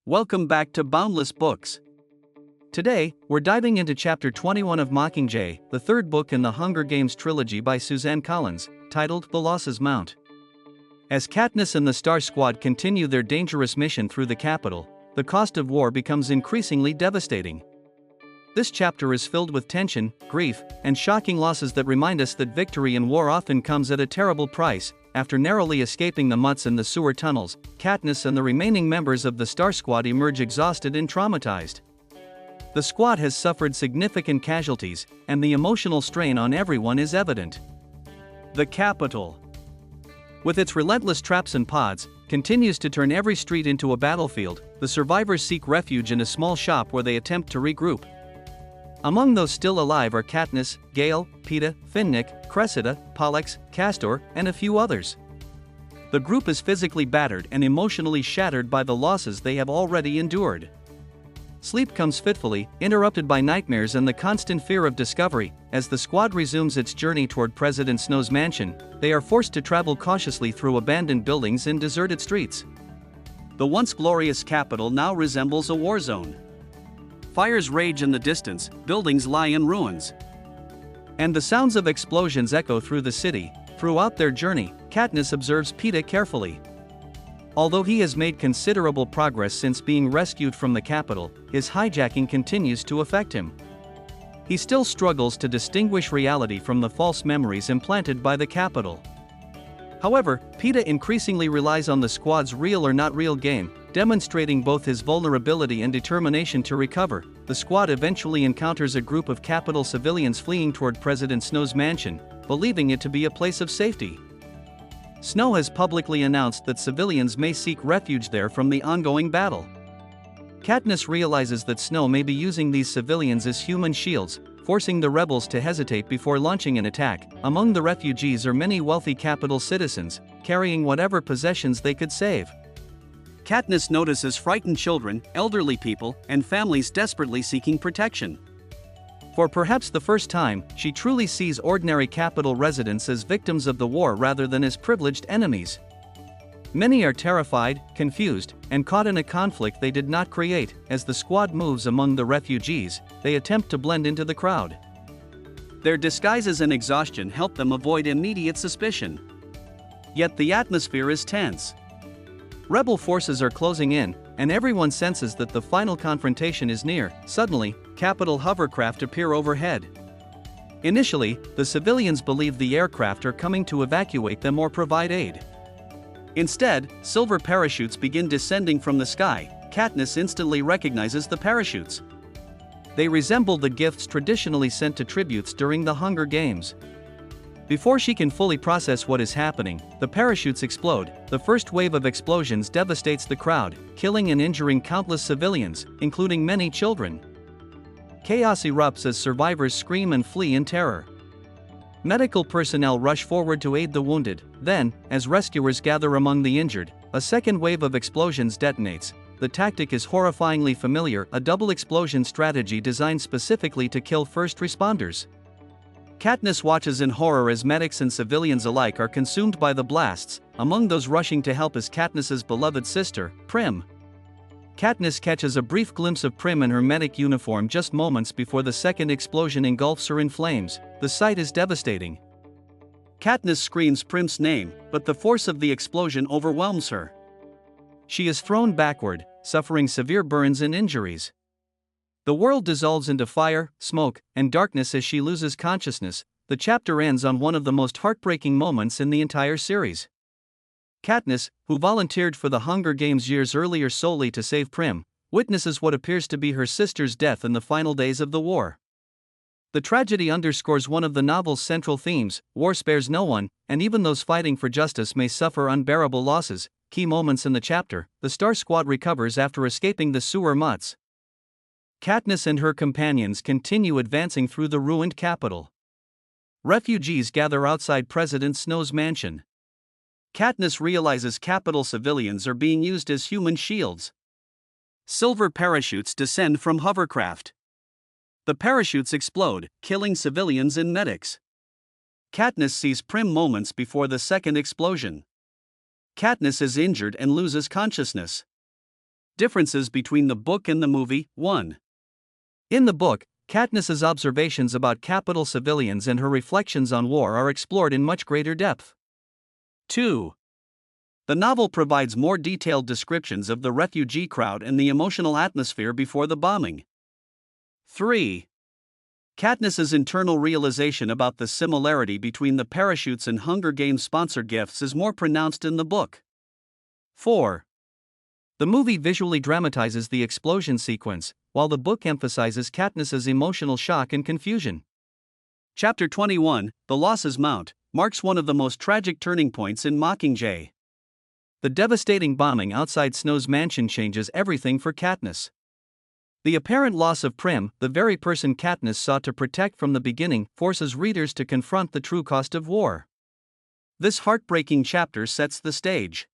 Welcome back to Boundless Books. Today, we're diving into Chapter 21 of Mockingjay, the third book in the Hunger Games trilogy by Suzanne Collins, titled The Losses Mount. As Katniss and the Star Squad continue their dangerous mission through the capital, the cost of war becomes increasingly devastating. This chapter is filled with tension, grief, and shocking losses that remind us that victory in war often comes at a terrible price. After narrowly escaping the Mutts in the sewer tunnels, Katniss and the remaining members of the Star Squad emerge exhausted and traumatized. The squad has suffered significant casualties, and the emotional strain on everyone is evident. The capital, with its relentless traps and pods, continues to turn every street into a battlefield. The survivors seek refuge in a small shop where they attempt to regroup. Among those still alive are Katniss, Gale, Peeta, Finnick, Cressida, Pollux, Castor, and a few others. The group is physically battered and emotionally shattered by the losses they have already endured. Sleep comes fitfully, interrupted by nightmares and the constant fear of discovery. As the squad resumes its journey toward President Snow's mansion, they are forced to travel cautiously through abandoned buildings and deserted streets. The once glorious capital now resembles a war zone. Fires rage in the distance, buildings lie in ruins, and the sounds of explosions echo through the city. Throughout their journey, Katniss observes Peeta carefully. Although he has made considerable progress since being rescued from the capital, his hijacking continues to affect him. He still struggles to distinguish reality from the false memories implanted by the capital. However, Peeta increasingly relies on the squad's real or not real game, demonstrating both his vulnerability and determination to recover. The squad eventually encounters a group of Capitol civilians fleeing toward President Snow's mansion, believing it to be a place of safety. Snow has publicly announced that civilians may seek refuge there from the ongoing battle. Katniss realizes that Snow may be using these civilians as human shields, forcing the rebels to hesitate before launching an attack. Among the refugees are many wealthy capital citizens, carrying whatever possessions they could save. Katniss notices frightened children, elderly people, and families desperately seeking protection. For perhaps the first time, she truly sees ordinary capital residents as victims of the war rather than as privileged enemies. Many are terrified, confused, and caught in a conflict they did not create. As the squad moves among the refugees, they attempt to blend into the crowd. Their disguises and exhaustion help them avoid immediate suspicion. Yet the atmosphere is tense. Rebel forces are closing in, and everyone senses that the final confrontation is near. Suddenly, Capitol hovercraft appear overhead. Initially, the civilians believe the aircraft are coming to evacuate them or provide aid. Instead, silver parachutes begin descending from the sky. Katniss instantly recognizes the parachutes. They resemble the gifts traditionally sent to tributes during the Hunger Games. Before she can fully process what is happening, the parachutes explode. The first wave of explosions devastates the crowd, killing and injuring countless civilians, including many children. Chaos erupts as survivors scream and flee in terror. Medical personnel rush forward to aid the wounded. Then, as rescuers gather among the injured, a second wave of explosions detonates. The tactic is horrifyingly familiar, a double explosion strategy designed specifically to kill first responders. Katniss watches in horror as medics and civilians alike are consumed by the blasts. Among those rushing to help is Katniss's beloved sister, Prim. Katniss catches a brief glimpse of Prim in her medic uniform just moments before the second explosion engulfs her in flames. The sight is devastating. Katniss screams Prim's name, but the force of the explosion overwhelms her. She is thrown backward, suffering severe burns and injuries. The world dissolves into fire, smoke, and darkness as she loses consciousness. The chapter ends on one of the most heartbreaking moments in the entire series. Katniss, who volunteered for the Hunger Games years earlier solely to save Prim, witnesses what appears to be her sister's death in the final days of the war. The tragedy underscores one of the novel's central themes: war spares no one, and even those fighting for justice may suffer unbearable losses. Key moments in the chapter: the Star Squad recovers after escaping the sewer Mutts. Katniss and her companions continue advancing through the ruined capital. Refugees gather outside President Snow's mansion. Katniss realizes Capitol civilians are being used as human shields. Silver parachutes descend from hovercraft. The parachutes explode, killing civilians and medics. Katniss sees Prim moments before the second explosion. Katniss is injured and loses consciousness. Differences between the book and the movie. 1. In the book, Katniss's observations about Capitol civilians and her reflections on war are explored in much greater depth. 2. The novel provides more detailed descriptions of the refugee crowd and the emotional atmosphere before the bombing. 3. Katniss's internal realization about the similarity between the parachutes and Hunger Games sponsor gifts is more pronounced in the book. 4. The movie visually dramatizes the explosion sequence, while the book emphasizes Katniss's emotional shock and confusion. Chapter 21, The Losses Mount, marks one of the most tragic turning points in Mockingjay. The devastating bombing outside Snow's mansion changes everything for Katniss. The apparent loss of Prim, the very person Katniss sought to protect from the beginning, forces readers to confront the true cost of war. This heartbreaking chapter sets the stage.